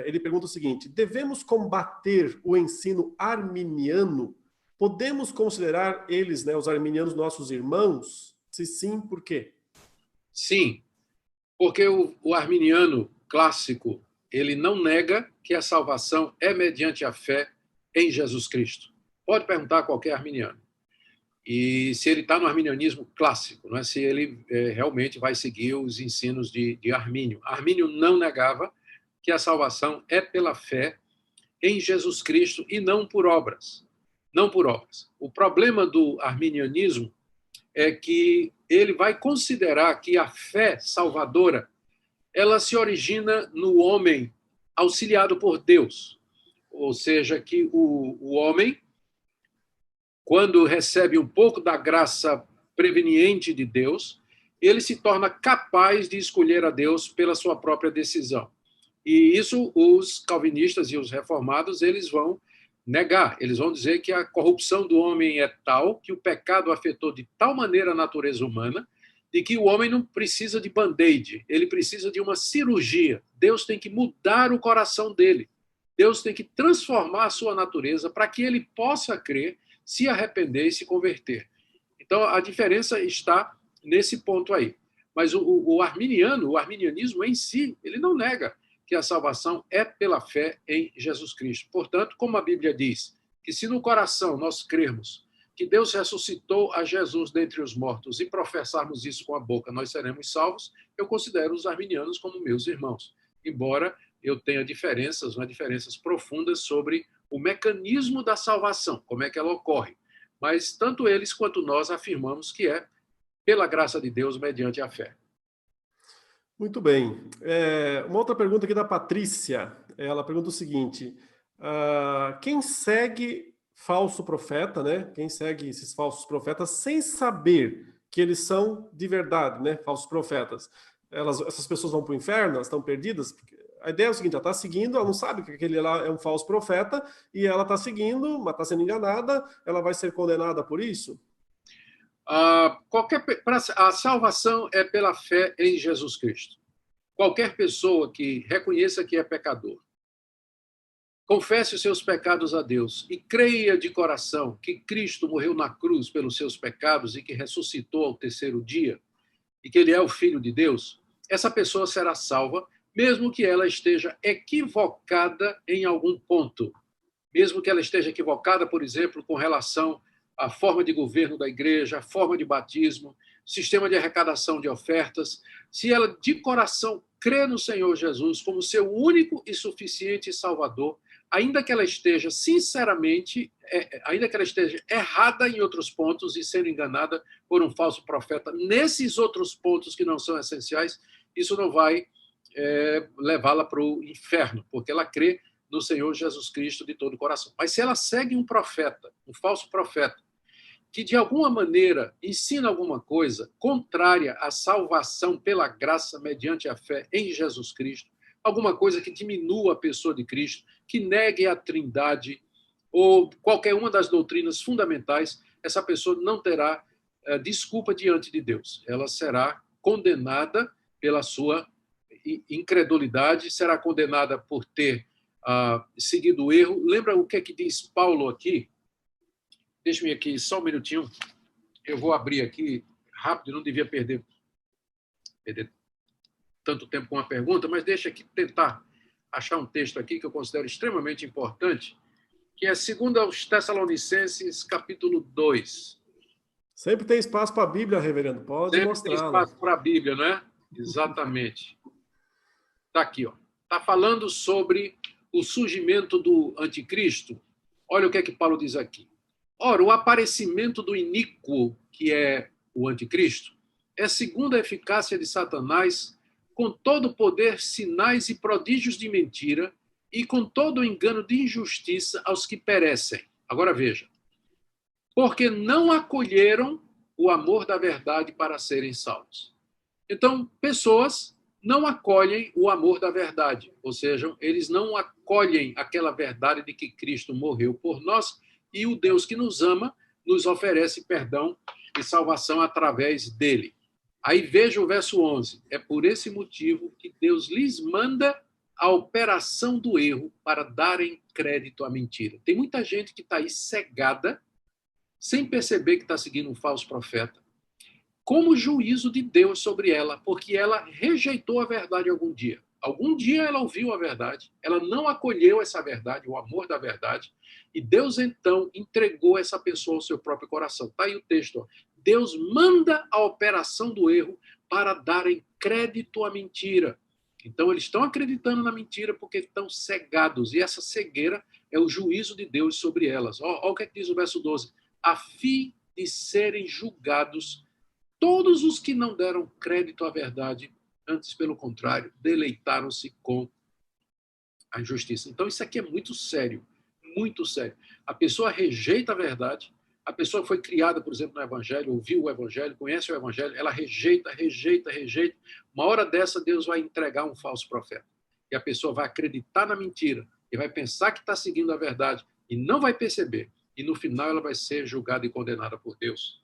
Ele pergunta o seguinte: devemos combater o ensino arminiano? Podemos considerar eles, né, os arminianos, nossos irmãos? Se sim, por quê? Sim, porque o arminiano clássico, ele não nega que a salvação é mediante a fé em Jesus Cristo. Pode perguntar a qualquer arminiano. E se ele está no arminianismo clássico, não é? Se ele realmente vai seguir os ensinos de Armínio. Armínio não negava que a salvação é pela fé em Jesus Cristo e não por obras. Não por obras. O problema do arminianismo é que ele vai considerar que a fé salvadora ela se origina no homem auxiliado por Deus. Ou seja, que o homem, quando recebe um pouco da graça preveniente de Deus, ele se torna capaz de escolher a Deus pela sua própria decisão. E isso os calvinistas e os reformados eles vão negar. Eles vão dizer que a corrupção do homem é tal, que o pecado afetou de tal maneira a natureza humana, de que o homem não precisa de band-aid, ele precisa de uma cirurgia. Deus tem que mudar o coração dele. Deus tem que transformar a sua natureza para que ele possa crer, se arrepender e se converter. Então, a diferença está nesse ponto aí. Mas o arminianismo em si, ele não nega que a salvação é pela fé em Jesus Cristo. Portanto, como a Bíblia diz, que se no coração nós crermos que Deus ressuscitou a Jesus dentre os mortos e professarmos isso com a boca, nós seremos salvos, eu considero os arminianos como meus irmãos. Embora eu tenha diferenças profundas sobre o mecanismo da salvação, como é que ela ocorre. Mas tanto eles quanto nós afirmamos que é pela graça de Deus mediante a fé. Muito bem. Uma outra pergunta aqui da Patrícia. Ela pergunta o seguinte: quem segue falso profeta, né? Quem segue esses falsos profetas sem saber que eles são de verdade, né? Falsos profetas. Essas pessoas vão para o inferno? Elas estão perdidas? A ideia é o seguinte: ela está seguindo, ela não sabe que aquele lá é um falso profeta e ela está seguindo, mas está sendo enganada. Ela vai ser condenada por isso? A salvação é pela fé em Jesus Cristo. Qualquer pessoa que reconheça que é pecador, confesse os seus pecados a Deus e creia de coração que Cristo morreu na cruz pelos seus pecados e que ressuscitou ao terceiro dia e que ele é o Filho de Deus, essa pessoa será salva, mesmo que ela esteja equivocada em algum ponto. Mesmo que ela esteja equivocada, por exemplo, com relação à forma de governo da igreja, a forma de batismo, sistema de arrecadação de ofertas, se ela de coração crê no Senhor Jesus como seu único e suficiente Salvador, ainda que ela esteja errada em outros pontos e sendo enganada por um falso profeta, nesses outros pontos que não são essenciais, isso não vai levá-la para o inferno, porque ela crê no Senhor Jesus Cristo de todo o coração. Mas se ela segue um profeta, um falso profeta, que de alguma maneira ensina alguma coisa contrária à salvação pela graça mediante a fé em Jesus Cristo, alguma coisa que diminua a pessoa de Cristo, que negue a Trindade ou qualquer uma das doutrinas fundamentais, essa pessoa não terá desculpa diante de Deus. Ela será condenada pela sua incredulidade, será condenada por ter seguido o erro. Lembra o que é que diz Paulo aqui? Deixa-me aqui só um minutinho. Eu vou abrir aqui rápido, não devia perder tanto tempo com a pergunta, mas deixa aqui tentar achar um texto aqui que eu considero extremamente importante, que é 2 aos Tessalonicenses, capítulo 2. Sempre tem espaço para a Bíblia, reverendo. Pode mostrar. Sempre tem espaço para a Bíblia, não é? Exatamente. Está aqui, ó. Está falando sobre o surgimento do anticristo. Olha o que é que Paulo diz aqui. Ora, o aparecimento do iníquo, que é o anticristo, é segundo a eficácia de Satanás, com todo o poder, sinais e prodígios de mentira, e com todo o engano de injustiça aos que perecem. Agora veja. Porque não acolheram o amor da verdade para serem salvos. Então, pessoas não acolhem o amor da verdade, ou seja, eles não acolhem aquela verdade de que Cristo morreu por nós e o Deus que nos ama nos oferece perdão e salvação através dele. Aí veja o verso 11. É por esse motivo que Deus lhes manda a operação do erro para darem crédito à mentira. Tem muita gente que está aí cegada, sem perceber que está seguindo um falso profeta, como juízo de Deus sobre ela, porque ela rejeitou a verdade algum dia. Algum dia ela ouviu a verdade, ela não acolheu essa verdade, o amor da verdade, e Deus então entregou essa pessoa ao seu próprio coração. Está aí o texto. Ó. Deus manda a operação do erro para darem crédito à mentira. Então eles estão acreditando na mentira porque estão cegados, e essa cegueira é o juízo de Deus sobre elas. Olha o que diz o verso 12. A fim de serem julgados todos os que não deram crédito à verdade, antes, pelo contrário, deleitaram-se com a injustiça. Então, isso aqui é muito sério, muito sério. A pessoa rejeita a verdade, a pessoa foi criada, por exemplo, no Evangelho, ouviu o Evangelho, conhece o Evangelho, ela rejeita. Uma hora dessa, Deus vai entregar um falso profeta. E a pessoa vai acreditar na mentira, e vai pensar que está seguindo a verdade, e não vai perceber. E no final ela vai ser julgada e condenada por Deus.